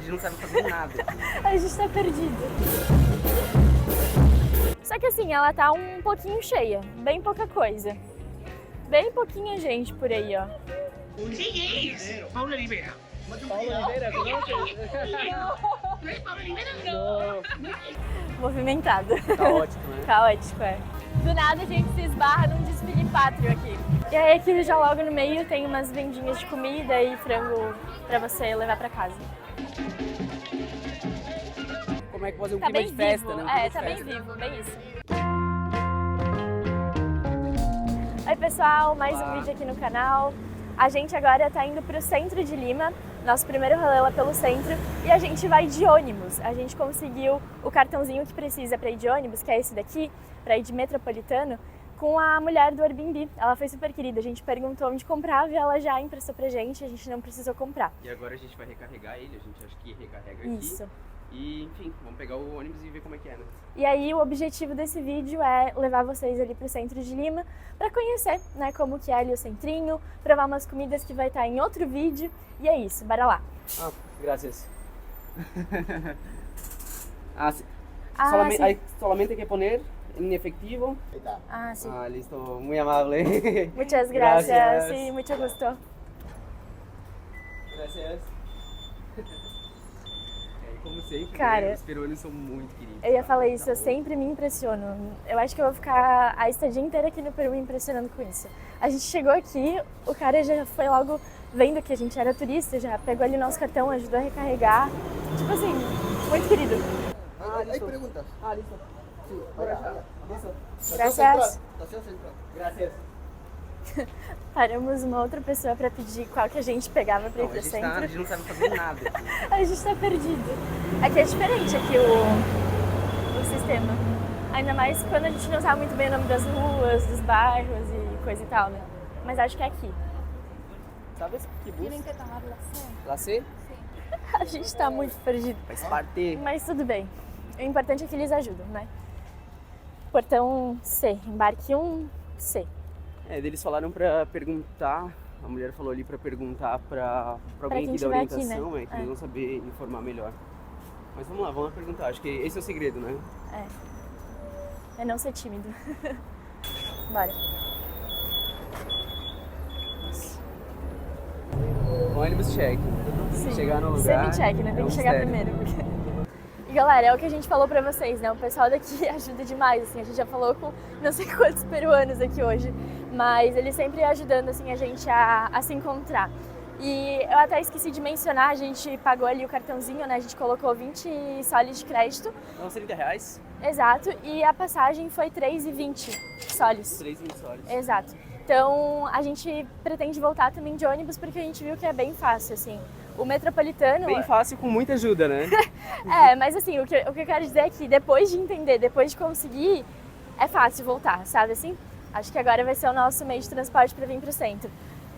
gente não sabe fazer nada. A gente tá perdido. Só que assim, ela tá um pouquinho cheia, bem pouca coisa. Bem pouquinha gente por aí, ó. Sí, es Paula Rivera. Paulo Oliveira, conoce? ¿No es Paula Rivera? No. Movimentado. Caótico, né? Caótico, é. Do nada a gente se esbarra num desfile pátrio aqui. E aí aqui já logo no meio tem umas vendinhas de comida e frango pra você levar pra casa. Como é que fazer um Tá clima bem de festa, vivo, né? Um clima de tá bem festa. vivo, bem isso. Oi pessoal, mais um vídeo aqui no canal. A gente agora tá indo pro centro de Lima, nosso primeiro rolê lá pelo centro, e a gente vai de ônibus. A gente conseguiu o cartãozinho que precisa pra ir de ônibus, que é esse daqui, pra ir de metropolitano, com a mulher do Airbnb. Ela foi super querida, a gente perguntou onde comprava e ela já emprestou pra gente, a gente não precisou comprar. E agora a gente vai recarregar ele, a gente acha que recarrega Isso. aqui. E enfim, vamos pegar o ônibus e ver como é que é, né? E aí o objetivo desse vídeo é levar vocês ali pro centro de Lima para conhecer, né, como que é ali o centrinho, provar umas comidas que vai estar em outro vídeo. E é isso, bora lá. Ah, gracias. Ah, sí. Ah, solamente, sí. hay solamente que poner en efectivo. Ah, sim. Ah, listo, muy amable. Muchas gracias. Gracias. Sí, mucho gusto. Gracias. Como sempre, Cara, né, os peruanos são muito queridos. Eu ia falar Tá isso, eu bom. sempre me impressiono. Eu acho que eu vou ficar a estadia inteira aqui no Peru me impressionando com isso. A gente chegou aqui, o cara já foi logo vendo que a gente era turista, já pegou ali nosso cartão, ajudou a recarregar. Tipo assim, muito querido. Ah, Hay listo. preguntas. Ah, listo. Sí, por allá. Listo. Gracias. Estación central. Gracias. Paramos uma outra pessoa pra pedir qual que a gente pegava pra ir Não, pro a centro. gente não sabe fazer nada. A gente tá perdido. Aqui é diferente aqui o sistema. Ainda mais quando a gente não sabe muito bem o nome das ruas, dos bairros e coisa e tal, né? Mas acho que é aqui. ¿Sabes qué bus? que tomar la C? La C? A gente tá muito perdido. Faz parte. Mas tudo bem. O importante é que eles ajudam, né? Portão C, embarque 1C. É, eles falaram pra perguntar, a mulher falou ali pra perguntar pra alguém quem aqui da tiver aqui, orientação, né? que eles vão saber informar melhor. Mas vamos lá perguntar, acho que esse é o segredo, né? É não ser tímido. Bora. Ônibus check. Sim. Chegar no lugar. Semi-check, né? é Tem um que chegar mistério. primeiro. E galera, é o que a gente falou pra vocês, né? O pessoal daqui ajuda demais, assim. A gente já falou com não sei quantos peruanos aqui hoje, mas eles sempre ajudando, assim, a gente a se encontrar. E eu até esqueci de mencionar, a gente pagou ali o cartãozinho, né? A gente colocou 20 soles de crédito. Então, R$30? Exato, e a passagem foi 3,20 soles. 3,20 soles. Exato. Então, a gente pretende voltar também de ônibus porque a gente viu que é bem fácil, assim. O metropolitano... Bem fácil, com muita ajuda, né? Mas assim, o que eu quero dizer é que depois de entender, depois de conseguir, é fácil voltar, sabe assim? Acho que agora vai ser o nosso meio de transporte para vir pro centro.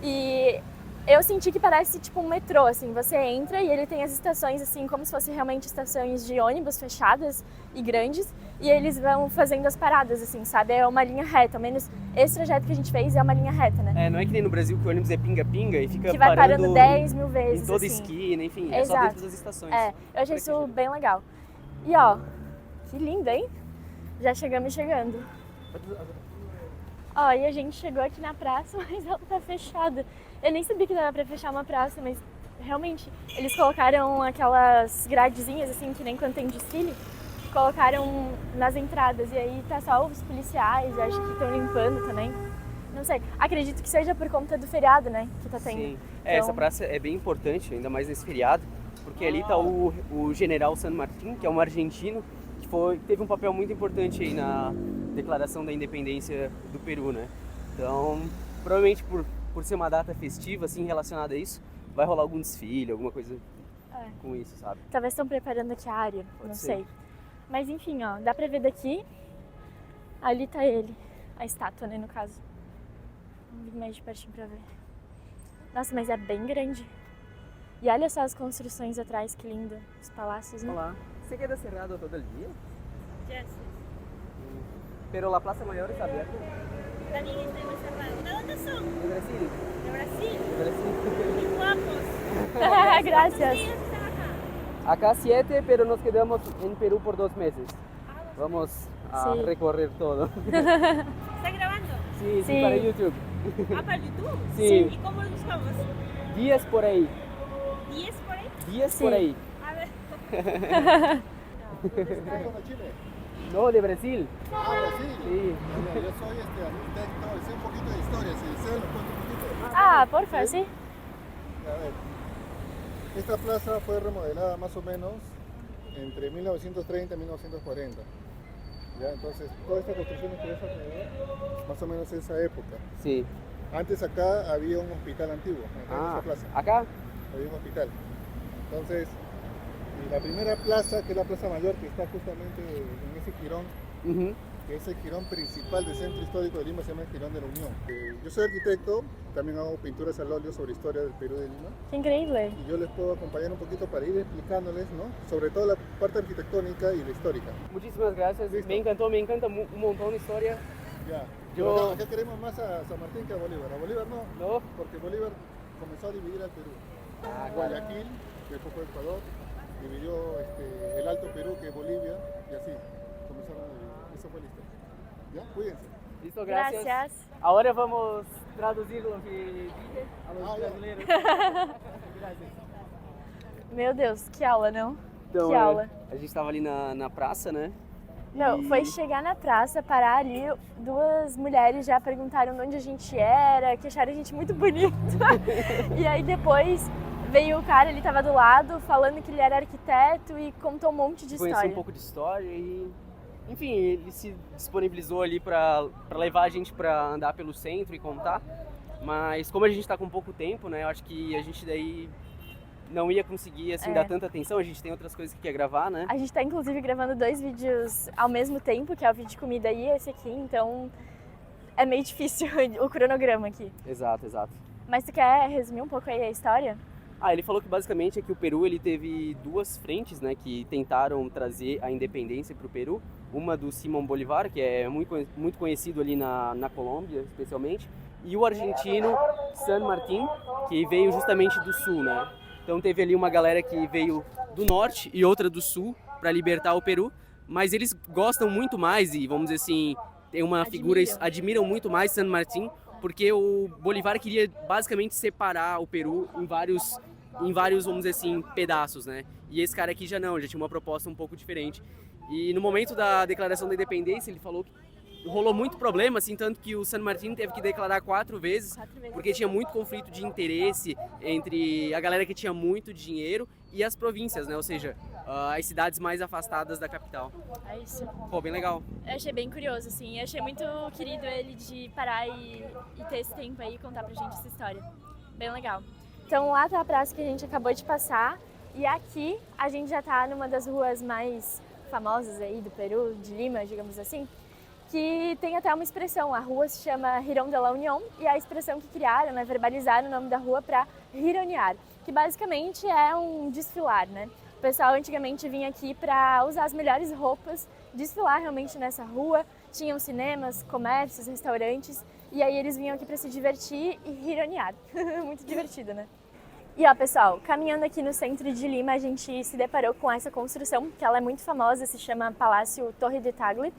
E eu senti que parece tipo um metrô, assim, você entra e ele tem as estações, assim, como se fossem realmente estações de ônibus fechadas e grandes, e eles vão fazendo as paradas, assim, sabe? É uma linha reta, ao menos esse trajeto que a gente fez é uma linha reta, né? É, não é que nem no Brasil que o ônibus é pinga-pinga e fica Que vai parando 10 mil em vezes, toda assim. esquina, enfim, é só Exato. dentro das estações. É, eu achei isso bem legal. E ó, que lindo, hein? Já chegamos chegando. Ó, e a gente chegou aqui na praça, mas ela tá fechada. Eu nem sabia que dava pra fechar uma praça, mas realmente eles colocaram aquelas gradezinhas, assim, que nem quando tem desfile, colocaram nas entradas. E aí tá só os policiais, eu acho que estão limpando também. Não sei, acredito que seja por conta do feriado, né, que tá tendo. Sim. Então... Essa praça é bem importante, ainda mais nesse feriado, porque ali tá o general San Martín, que é um argentino, que teve um papel muito importante aí na declaração da independência do Peru, né? Então, provavelmente por ser uma data festiva, assim, relacionada a isso, vai rolar algum desfile, alguma coisa com isso, sabe? Talvez estão preparando aqui a área, não ser. sei. Mas enfim, ó, dá pra ver daqui. Ali tá ele, a estátua, né, no caso. Vamos vir mais de pertinho pra ver. Nossa, mas é bem grande. E olha só as construções atrás, que lindo. Os palácios, né? Olá. ¿Se queda cerrado todo el día? Ya, sí. Pero la plaza mayor está abierta. También está muy cerrado. ¿De dónde son? De Brasil. De Brasil. De Brasil. Muy guapos. Gracias. Sí, están acá. Acá 7, pero nos quedamos en Perú por 2 meses. Vamos a Sí. recorrer todo. ¿Está grabando? Sí, sí, Sí. para YouTube. Ah, para YouTube. Sí. ¿Y cómo lo buscamos? 10 por ahí. 10 por ahí. 10 Sí. por ahí. A ver. ¿De Chile? No, de Brasil. Ah, Brasil. Sí. Mira, yo soy arquitecto, sé un poquito de historia, si sé, lo cuento un poquito. Ah, porfa, sí. A ver, esta plaza fue remodelada más o menos entre 1930 y 1940. ¿Ya? Entonces, toda esta construcción que ves alrededor, más o menos esa época. Sí. Antes acá había un hospital antiguo, en esta plaza. Acá. Había un hospital. Entonces, y la primera plaza, que es la Plaza Mayor, que está justamente en ese jirón, Ujú. que es el jirón principal del centro histórico de Lima, se llama el Jirón de la Unión. Yo soy arquitecto, también hago pinturas al óleo sobre historia del Perú y de Lima, Qué increíble. y yo les puedo acompañar un poquito para ir explicándoles, ¿no? Sobre todo la parte arquitectónica y la histórica. Muchísimas gracias. Listo. Me encanta un montón de historia. Ya. Yo- Pero acá queremos más a San Martín que a Bolívar. A Bolívar no, ¿No? porque Bolívar comenzó a dividir al Perú. Ah, claro. Guayaquil, que después fue Ecuador, dividió el Alto Perú, que es Bolivia, y así comenzaron a dividir. Eso fue la historia. ¿Ya? Cuídense. Listo, gracias. Gracias. Ahora vamos a traducir lo que dije a los Ah, ya. brasileños. Gracias. Meu Deus, que aula, não? Então, Que aula. a gente estava ali na praça, né? Não, E- foi chegar na praça, parar ali, duas mulheres já perguntaram de onde a gente era, que acharam a gente muito bonita. E aí depois veio o cara, ele tava do lado, falando que ele era arquiteto e contou um monte de Conheci história. um pouco de história e, enfim, ele se disponibilizou ali para levar a gente para andar pelo centro e contar. Mas como a gente está com pouco tempo, né? Eu acho que a gente daí não ia conseguir assim É. dar tanta atenção. A gente tem outras coisas que quer gravar, né? A gente tá inclusive gravando 2 vídeos ao mesmo tempo, que é o vídeo de comida e esse aqui, então é meio difícil o cronograma aqui. Exato, exato. Mas tu quer resumir um pouco aí a história? Ah, ele falou que basicamente é que o Peru ele teve duas frentes, né, que tentaram trazer a independência para o Peru. Uma do Simón Bolívar, que é muito conhecido ali na Colômbia, especialmente, e o argentino San Martín, que veio justamente do sul, né? Então teve ali uma galera que veio do norte e outra do sul para libertar o Peru, mas eles gostam muito mais e, vamos dizer assim, tem uma figura, admiram muito mais San Martín, porque o Bolívar queria basicamente separar o Peru em vários, vamos dizer assim, pedaços, né? E esse cara aqui já não, já tinha uma proposta um pouco diferente. E no momento da declaração da independência, ele falou que rolou muito problema, assim, tanto que o San Martín teve que declarar 4 vezes, porque tinha muito conflito de interesse entre a galera que tinha muito dinheiro e as províncias, né? Ou seja, as cidades mais afastadas da capital. É isso. Pô, bem legal. Eu achei bem curioso, assim. Eu achei muito querido ele de parar e ter esse tempo aí e contar pra gente essa história. Bem legal. Então lá tá a praça que a gente acabou de passar. E aqui a gente já tá numa das ruas mais famosas aí do Peru, de Lima, digamos assim, que tem até uma expressão. A rua se chama Jirón de la Unión e a expressão que criaram é verbalizar o nome da rua para gironear, que basicamente é um desfilar, né? O pessoal antigamente vinha aqui para usar as melhores roupas, desfilar realmente nessa rua. Tinham cinemas, comércios, restaurantes, e aí eles vinham aqui para se divertir e gironear. Muito divertido, né? E ó, pessoal, caminhando aqui no centro de Lima, a gente se deparou com essa construção, que ela é muito famosa, se chama Palácio Torre de Tagle,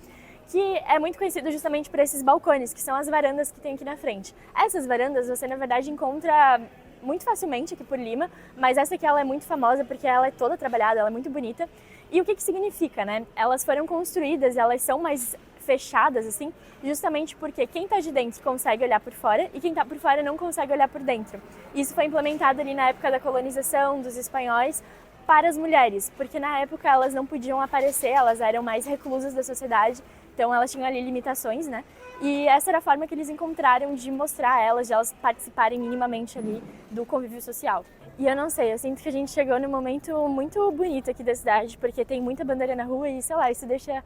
que é muito conhecido justamente por esses balcões, que são as varandas que tem aqui na frente. Essas varandas você, na verdade, encontra muito facilmente aqui por Lima, mas essa aqui ela é muito famosa porque ela é toda trabalhada, ela é muito bonita. E o que significa, né? Elas foram construídas, elas são mais fechadas, assim, justamente porque quem está de dentro consegue olhar por fora e quem está por fora não consegue olhar por dentro. Isso foi implementado ali na época da colonização dos espanhóis para as mulheres, porque na época elas não podiam aparecer, elas eram mais reclusas da sociedade, então elas tinham ali limitações, né? E essa era a forma que eles encontraram de mostrar a elas, de elas participarem minimamente ali do convívio social. E eu não sei, eu sinto que a gente chegou num momento muito bonito aqui da cidade, porque tem muita bandeira na rua e, sei lá, isso deixa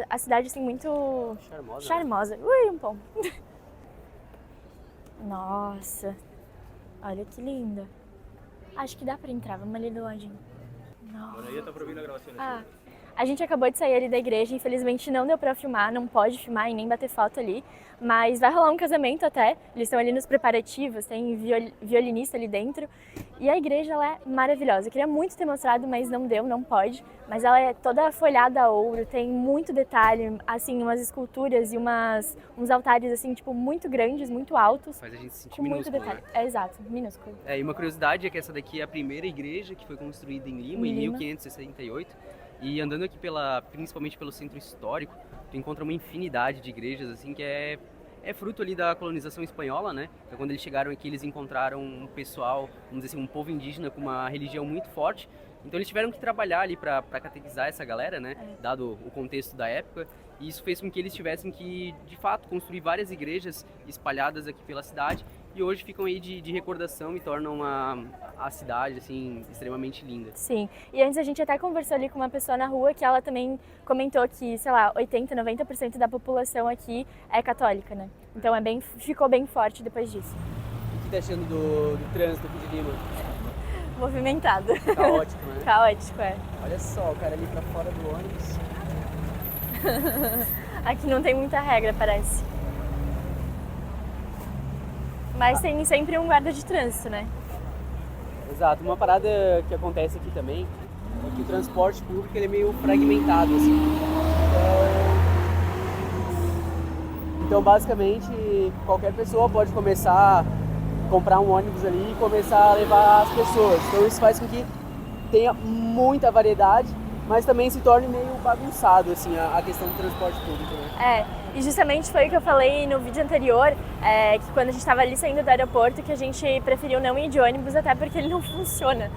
a cidade assim muito Charmosa. charmosa. Ui, um pão. Nossa, olha que linda. Acho que dá pra entrar, vamos ali do ladinho. Nossa. Bueno, ya está prohibiendo la grabación. Ah, A gente acabou de sair ali da igreja, infelizmente não deu pra filmar, não pode filmar e nem bater foto ali, mas vai rolar um casamento até, eles estão ali nos preparativos, tem violinista ali dentro, e a igreja ela é maravilhosa. Eu queria muito ter mostrado, mas não deu, não pode, mas ela é toda folhada a ouro, tem muito detalhe, assim, umas esculturas e uns altares, assim, tipo, muito grandes, muito altos. Faz a gente se sentir Com muito minúsculo, detalhe. né? É, exato, minúsculo. E uma curiosidade é que essa daqui é a primeira igreja que foi construída em Lima, em 1568. E andando aqui principalmente pelo centro histórico, tu encontra uma infinidade de igrejas, assim, que é fruto ali da colonização espanhola, né? Então, quando eles chegaram aqui, eles encontraram um pessoal, vamos dizer assim, um povo indígena com uma religião muito forte. Então eles tiveram que trabalhar ali para catequizar essa galera, né? Dado o contexto da época. E isso fez com que eles tivessem que, de fato, construir várias igrejas espalhadas aqui pela cidade. E hoje ficam aí de recordação e tornam a cidade, assim, extremamente linda. Sim, e antes a gente até conversou ali com uma pessoa na rua que ela também comentou que, sei lá, 80%, 90% da população aqui é católica, né? Então ficou bem forte depois disso. O que tá achando do trânsito aqui de Lima? Movimentado. Caótico, né? Caótico, é. Olha só, o cara ali pra fora do ônibus. Aqui não tem muita regra, parece. Mas tem sempre um guarda de trânsito, né? Exato. Uma parada que acontece aqui também é que o transporte público ele é meio fragmentado, assim. Então, basicamente, qualquer pessoa pode começar a comprar um ônibus ali e começar a levar as pessoas. Então, isso faz com que tenha muita variedade, mas também se torne meio bagunçado, assim, a questão do transporte público, né? E justamente foi o que eu falei no vídeo anterior, que quando a gente estava ali saindo do aeroporto, que a gente preferiu não ir de ônibus, até porque ele não funciona.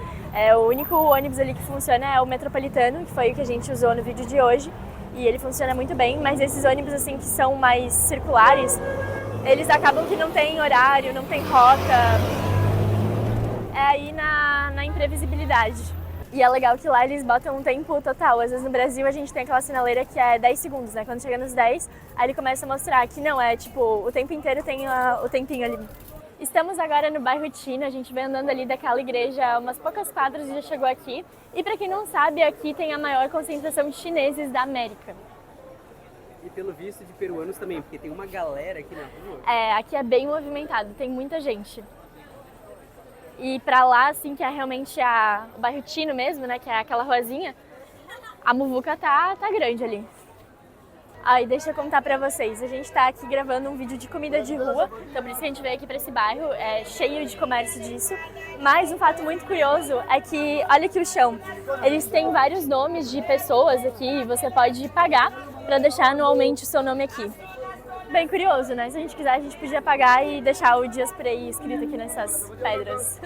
O único ônibus ali que funciona é o Metropolitano, que foi o que a gente usou no vídeo de hoje, e ele funciona muito bem, mas esses ônibus assim que são mais circulares, eles acabam que não tem horário, não tem rota, é aí na imprevisibilidade. E é legal que lá eles botam um tempo total. Às vezes no Brasil a gente tem aquela sinaleira que é 10 segundos, né? Quando chega nos 10, aí ele começa a mostrar que não, é tipo, o tempo inteiro tem o tempinho ali. Estamos agora no bairro China, a gente vem andando ali daquela igreja umas poucas quadras e já chegou aqui. E pra quem não sabe, aqui tem a maior concentração de chineses da América. E pelo visto de peruanos também, porque tem uma galera aqui na rua. Aqui é bem movimentado, tem muita gente. E pra lá, assim, que é realmente o bairro Chino mesmo, né, que é aquela ruazinha, a muvuca tá grande ali. Aí, deixa eu contar pra vocês, a gente tá aqui gravando um vídeo de comida de rua, então por isso que a gente veio aqui pra esse bairro, é cheio de comércio disso. Mas um fato muito curioso é que, olha aqui o chão, eles têm vários nomes de pessoas aqui e você pode pagar pra deixar anualmente o seu nome aqui. Bem curioso, né? Se a gente quiser, a gente podia pagar e deixar o Dias por aí escrito aqui nessas pedras.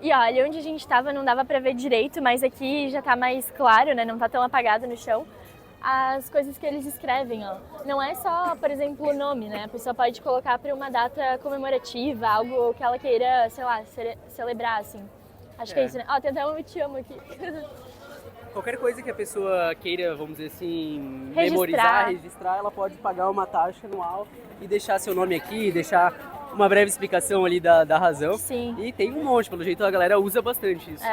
E olha, onde a gente estava não dava pra ver direito, mas aqui já tá mais claro, né? Não tá tão apagado no chão. As coisas que eles escrevem, ó. Não é só, por exemplo, o nome, né? A pessoa pode colocar para uma data comemorativa, algo que ela queira, sei lá, celebrar, assim. Acho que é isso, né? Ó, tem até um "eu te amo" aqui. Qualquer coisa que a pessoa queira, vamos dizer assim, registrar, ela pode pagar uma taxa anual e deixar seu nome aqui, deixar uma breve explicação ali da razão. Sim. E tem um monte, pelo jeito a galera usa bastante isso.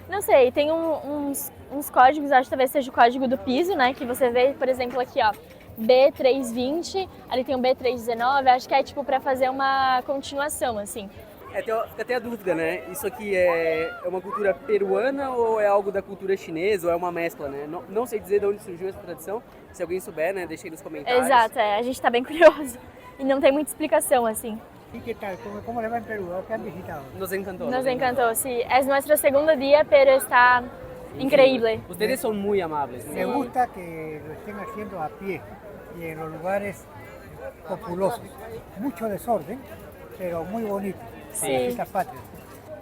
Não sei, tem uns códigos, acho que talvez seja o código do piso, né? Que você vê, por exemplo, aqui, ó, B320, ali tem o B319, acho que é tipo pra fazer uma continuação, assim. Fica até a dúvida, né? Isso aqui é uma cultura peruana ou é algo da cultura chinesa ou é uma mescla, né? Não sei dizer de onde surgiu essa tradição. Se alguém souber, né? Deixa aí nos comentários. Exato, a gente tá bem curioso. E não tem muita explicação, assim. ¿Y qué tal? ¿Cómo le va en Perú? ¿Qué han visitado? Nos encantou. Nos encantou, sí. Es nuestro segundo día, pero está increíble. Ustedes son muy amables. Me gusta que lo estén haciendo a pie y en los lugares populosos. Mucho desorden, pero muy bonito. Sim. Fiestas patrias.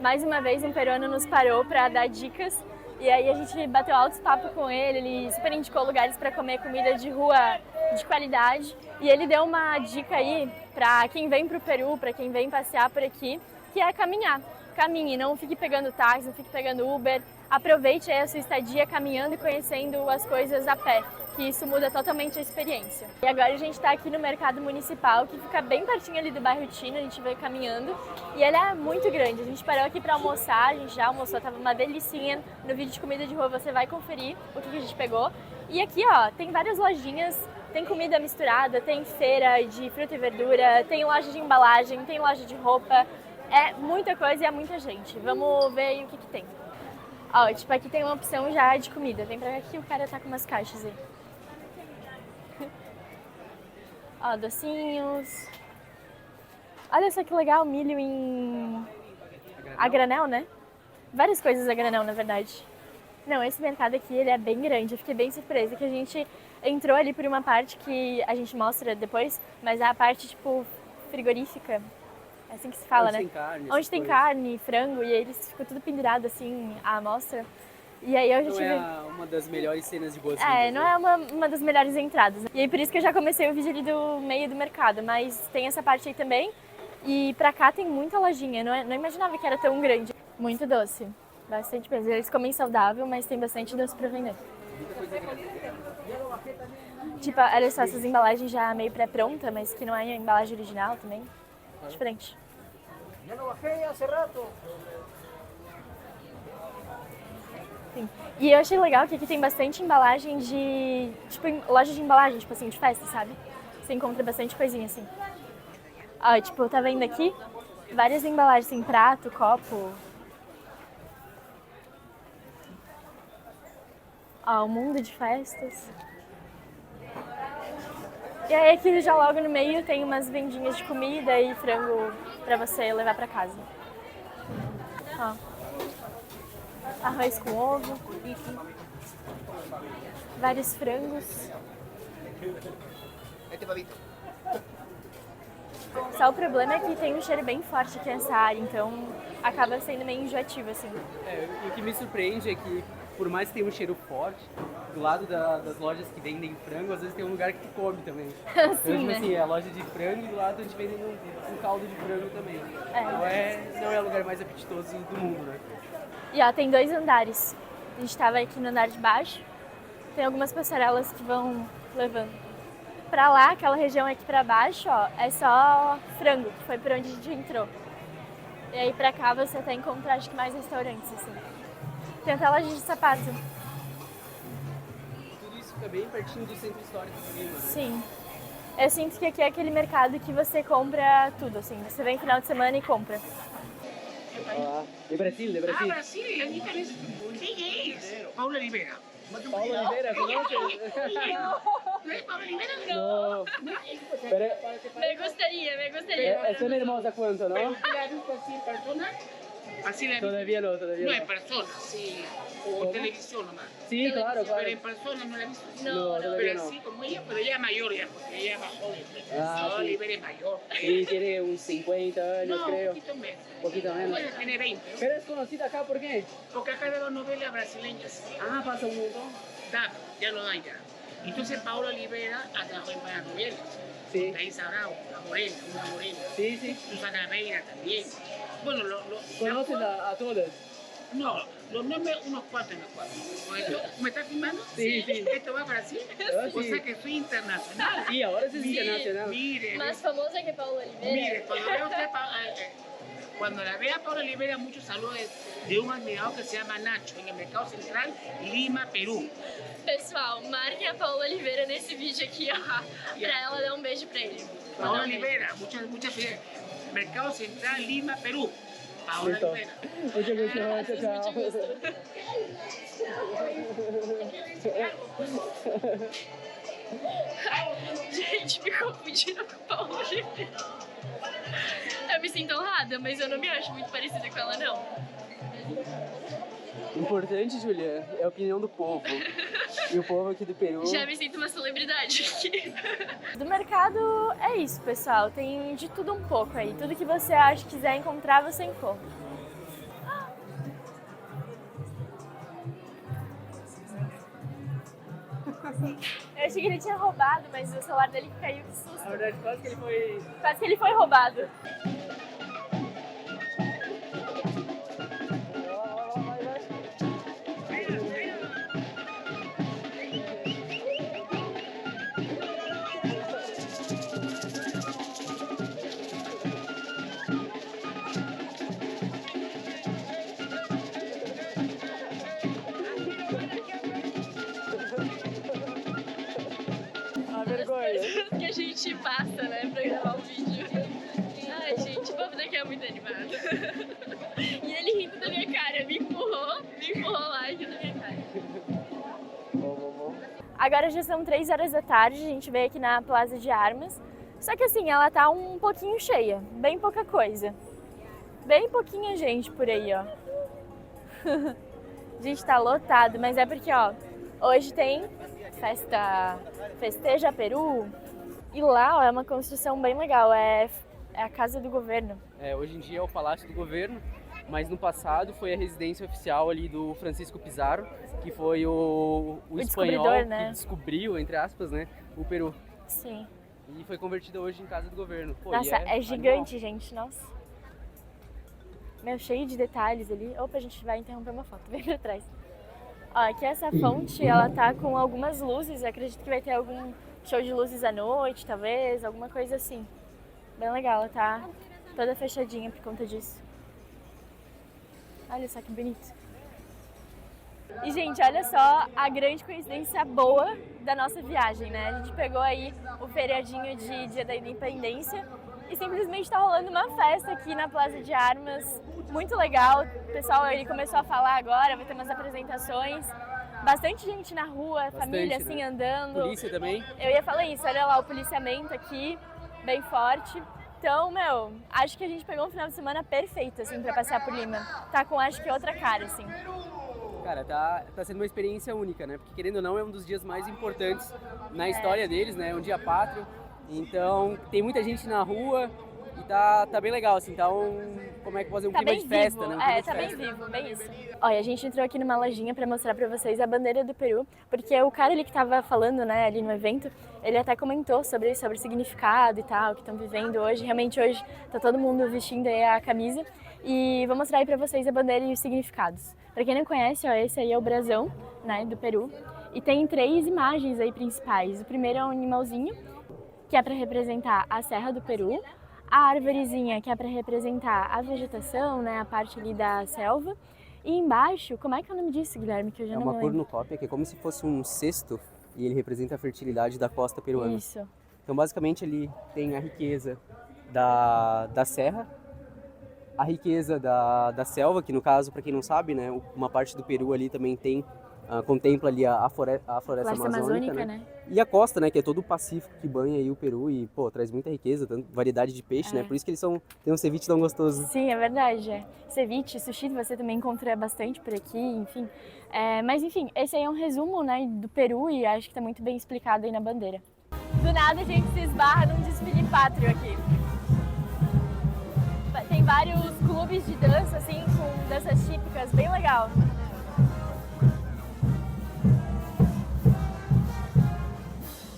Mais uma vez um peruano nos parou para dar dicas e aí a gente bateu altos papos com ele super indicou lugares para comer comida de rua de qualidade e ele deu uma dica aí para quem vem pro Peru, para quem vem passear por aqui, que é caminhar. caminhe, não fique pegando táxi, não fique pegando Uber. Aproveite aí a sua estadia caminhando e conhecendo as coisas a pé, que isso muda totalmente a experiência. E agora a gente está aqui no Mercado Municipal, que fica bem pertinho ali do bairro Tina, a gente veio caminhando. E ele é muito grande, a gente parou aqui para almoçar, a gente já almoçou, tava uma delicinha. No vídeo de comida de rua você vai conferir o que a gente pegou. E aqui, ó, tem várias lojinhas, tem comida misturada, tem feira de fruta e verdura, tem loja de embalagem, tem loja de roupa. É muita coisa e é muita gente. Vamos ver aí o que tem. Ó, tipo, aqui tem uma opção já de comida. Vem pra cá que o cara tá com umas caixas aí. Ó, docinhos. Olha só que legal, milho a granel, né? Várias coisas a granel, na verdade. Não, esse mercado aqui, ele é bem grande. Eu fiquei bem surpresa que a gente entrou ali por uma parte que a gente mostra depois, mas é a parte, tipo, frigorífica. É assim que se fala, né? Onde tem carne, frango, e aí eles ficam tudo pendurado assim, à amostra. E aí eu já tive... Não é uma das melhores cenas de boas-vindas. Não é uma das melhores entradas. E aí por isso que eu já comecei o vídeo ali do meio do mercado, mas tem essa parte aí também. E pra cá tem muita lojinha, não imaginava que era tão grande. Muito doce, bastante mesmo. Eles comem saudável, mas tem bastante doce pra vender. Tipo, olha só, essas embalagens já meio pré-pronta, mas que não é a embalagem original também. Diferente. Sim. E eu achei legal que aqui tem bastante embalagem de... Tipo, loja de embalagem, tipo assim, de festa, sabe? Você encontra bastante coisinha assim. Ó, tipo, tá vendo aqui? Várias embalagens, assim, prato, copo. Ó, o mundo de festas. E aí aqui já logo no meio tem umas vendinhas de comida e frango pra você levar pra casa. Ó. Arroz com ovo. Vários frangos. Só o problema é que tem um cheiro bem forte aqui nessa área, então acaba sendo meio enjoativo, assim. E o que me surpreende é que, por mais que tenha um cheiro forte, do lado das lojas que vendem frango, às vezes tem um lugar que tu come também. Sim, né? Assim, é a loja de frango e do lado a gente vende um caldo de frango também. Não é o lugar mais apetitoso do mundo, né? E ó, tem 2 andares. A gente tava aqui no andar de baixo. Tem algumas passarelas que vão levando. Pra lá, aquela região aqui pra baixo, ó, é só frango, que foi por onde a gente entrou. E aí pra cá você até encontra, acho que mais restaurantes, assim. Tem até loja de sapato. Tudo isso fica bem pertinho do centro histórico do Lima, né? Sim. Eu sinto que aqui é aquele mercado que você compra tudo, assim. Você vem final de semana e compra. De Brasil, de Brasil. Brasil, aquí tenés. ¿Quién es? Paula Rivera. Paula Oliveira, ¿conoces? ¿No es Paula Rivera? No. Pero Me gustaría. es una hermosa cuento, ¿no? ¿Pero tú la has visto así en persona? Así la has visto. Todavía no. No en persona, sí. O televisión nomás. Sí, claro. Pero en persona no la he visto. No, todavía Pero no. así como ella, pero ella es mayor ya, porque ella es más joven. Ah, Paola sí. Rivera es mayor. Sí, tiene uns 50 años, No, creo. un poquito menos. Poquito menos. Ella tiene 20. Pero es conocida acá, ¿por qué? Porque acá de las novelas brasileñas. Ah, pasa un montón. Ya no dan ya. Entonces Paola Olivera ha trabajado en varias novelas. Sí. Thaisa Bravo, una morena. Sí. Susana Veira también. Bueno, ¿Conoces a todos? No, los nombres unos cuantos. ¿Me estás filmando? Sí. ¿Esto va a Brasil? Ah, O sí. sea que soy internacional. Sí, ahora sí es Mire, internacional. Mire, Mais famosa que Paula mire, Oliveira. cuando la vea Paola Olivera, muchos saludos de un admirador que se llama Nacho, en el Mercado Central, Lima, Perú. Pessoal, marquem a Paula Oliveira nesse vídeo aqui, ó, pra ela dar um beijo pra ele. Paola Olivera, muchas felicidades. Mercado Central, Lima, Perú. Paola Listo. Olivera. Mucho gusto, chao. Gente, me confundiram com a Paula Oliveira. Eu me sinto honrada, mas eu não me acho muito parecida com ela, não. O importante, Julia, é a opinião do povo. E o povo aqui do Peru... Já me sinto uma celebridade aqui. Do mercado é isso, pessoal. Tem de tudo um pouco aí. Tudo que você acha que quiser encontrar, você encontra. Eu achei que ele tinha roubado, mas o celular dele caiu, que susto. Na verdade, quase que ele foi Quase que ele foi roubado. Agora já são 3 horas da tarde, a gente veio aqui na Plaza de Armas. Só que assim, ela tá um pouquinho cheia, bem pouca coisa. Bem pouquinha gente por aí, ó. A gente tá lotado, mas é porque, ó, hoje tem Festeja Peru. E lá, ó, é uma construção bem legal, é a casa do governo. Hoje em dia é o Palácio do Governo, mas no passado foi a residência oficial ali do Francisco Pizarro, que foi o espanhol, né, que descobriu, entre aspas, né, o Peru. Sim. E foi convertida hoje em casa do governo. Pô, nossa, é gigante, animal. gente, nossa. Meu, cheio de detalhes ali. Opa, a gente vai interromper uma foto, vem pra trás. Ó, aqui essa fonte, ela tá com algumas luzes, eu acredito que vai ter algum show de luzes à noite, talvez, alguma coisa assim. Bem legal, ela tá toda fechadinha por conta disso. Olha só que bonito. E, gente, olha só a grande coincidência boa da nossa viagem, né? A gente pegou aí o feriadinho de Dia da Independência e simplesmente tá rolando uma festa aqui na Plaza de Armas, muito legal. O pessoal ele começou a falar agora, vai ter umas apresentações. Bastante gente na rua, bastante, família assim, né, andando. Polícia também. Eu ia falar isso, olha lá o policiamento aqui, bem forte. Então, meu, acho que a gente pegou um final de semana perfeito, assim, pra passear por Lima. Tá com, acho que, outra cara, assim. Cara, tá sendo uma experiência única, né? Porque, querendo ou não, é um dos dias mais importantes na história deles, né? É um dia pátrio. Então, tem muita gente na rua e tá bem legal, assim. Então, como é que fazer um clima de festa, vivo, né? Tá bem vivo, bem isso. Olha, a gente entrou aqui numa lojinha pra mostrar pra vocês a bandeira do Peru, porque o cara ali que tava falando, né, ali no evento, ele até comentou sobre o significado e tal, que estão vivendo hoje. Realmente hoje tá todo mundo vestindo aí a camisa. E vou mostrar aí pra vocês a bandeira e os significados. Pra quem não conhece, ó, esse aí é o brasão, né, do Peru. E tem 3 imagens aí principais. O primeiro é um animalzinho, que é pra representar a Serra do Peru. A árvorezinha, que é para representar a vegetação, né, a parte ali da selva. E embaixo, como é que é o nome disso, Guilherme, que eu já não lembro? É uma cornucópia, que é como se fosse um cesto e ele representa a fertilidade da costa peruana. Isso. Então, basicamente, ali tem a riqueza da serra, a riqueza da selva, que no caso, para quem não sabe, né, uma parte do Peru ali também tem, contempla ali a floresta amazônica, né? E a costa, né, que é todo o Pacífico que banha aí o Peru e, pô, traz muita riqueza, tanto variedade de peixe, né? Por isso que eles têm um ceviche tão gostoso. Sim, é verdade. É. Ceviche, sushi, você também encontra bastante por aqui, enfim. Mas, enfim, esse aí é um resumo, né, do Peru e acho que tá muito bem explicado aí na bandeira. Do nada a gente se esbarra num desfile pátrio aqui. Tem vários clubes de dança, assim, com danças típicas, bem legal.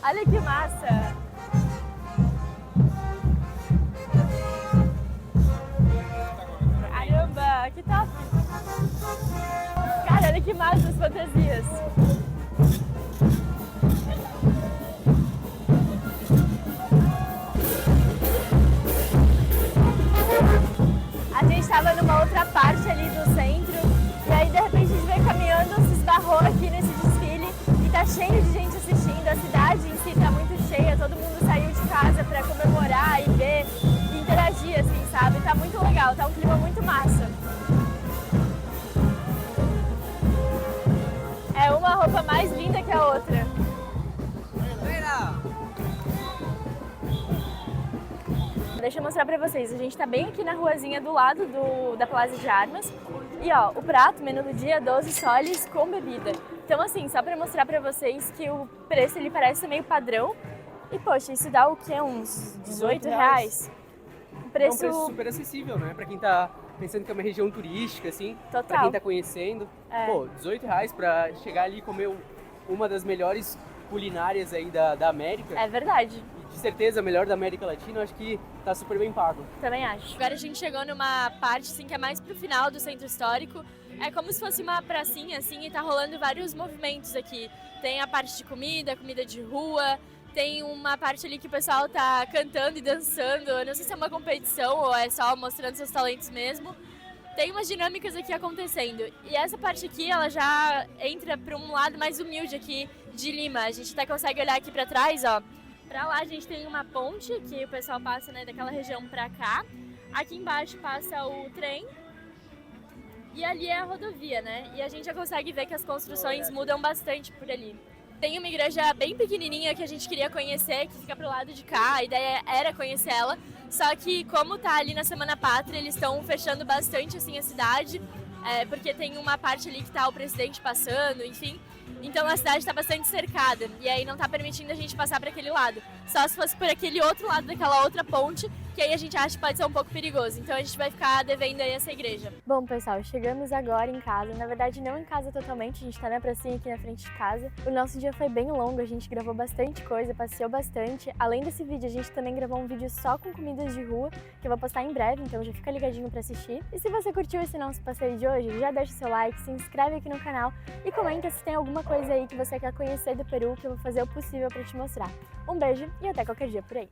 Olha que massa! Caramba, que top! Cara, olha que massa as fantasias! A gente estava numa outra parte ali do centro e aí de repente a gente veio caminhando, se esbarrou aqui nesse desfile e tá cheio de gente assistindo. A cidade em si tá muito cheia, todo mundo saiu de casa para comemorar e ver e interagir, assim, sabe? Tá muito legal, tá um clima muito massa. É uma roupa mais linda que a outra. Deixa eu mostrar pra vocês, a gente tá bem aqui na ruazinha do lado da Plaza de Armas. E ó, o prato, menu do dia, 12 soles com bebida. Então assim, só pra mostrar pra vocês que o preço ele parece meio padrão. E poxa, isso dá o quê? Uns 18 reais? É um preço super acessível, né? Pra quem tá pensando que é uma região turística, assim. Total. Pra quem tá conhecendo. Pô, 18 reais pra chegar ali e comer uma das melhores culinárias aí da América. É verdade. De certeza, a melhor da América Latina, eu acho que tá super bem pago. Também acho. Agora a gente chegou numa parte assim, que é mais pro final do centro histórico. É como se fosse uma pracinha assim e tá rolando vários movimentos aqui. Tem a parte de comida de rua, tem uma parte ali que o pessoal tá cantando e dançando. Eu não sei se é uma competição ou é só mostrando seus talentos mesmo. Tem umas dinâmicas aqui acontecendo. E essa parte aqui, ela já entra para um lado mais humilde aqui de Lima. A gente até consegue olhar aqui para trás, ó. Pra lá a gente tem uma ponte que o pessoal passa, né, daquela região pra cá. Aqui embaixo passa o trem. E ali é a rodovia, né? E a gente já consegue ver que as construções mudam bastante por ali. Tem uma igreja bem pequenininha que a gente queria conhecer, que fica pro lado de cá, a ideia era conhecer ela, só que como tá ali na Semana Pátria, eles estão fechando bastante assim a cidade, porque tem uma parte ali que tá o presidente passando, enfim. Então a cidade está bastante cercada e aí não está permitindo a gente passar para aquele lado. Só se fosse por aquele outro lado daquela outra ponte, que aí a gente acha que pode ser um pouco perigoso. Então a gente vai ficar devendo aí essa igreja. Bom, pessoal, chegamos agora em casa. Na verdade, não em casa totalmente, a gente está na pracinha aqui na frente de casa. O nosso dia foi bem longo, a gente gravou bastante coisa, passeou bastante. Além desse vídeo, a gente também gravou um vídeo só com comidas de rua, que eu vou postar em breve, então já fica ligadinho para assistir. E se você curtiu esse nosso passeio de hoje, já deixa o seu like, se inscreve aqui no canal e comenta se tem alguma coisa aí que você quer conhecer do Peru, que eu vou fazer o possível para te mostrar. Um beijo e até qualquer dia por aí!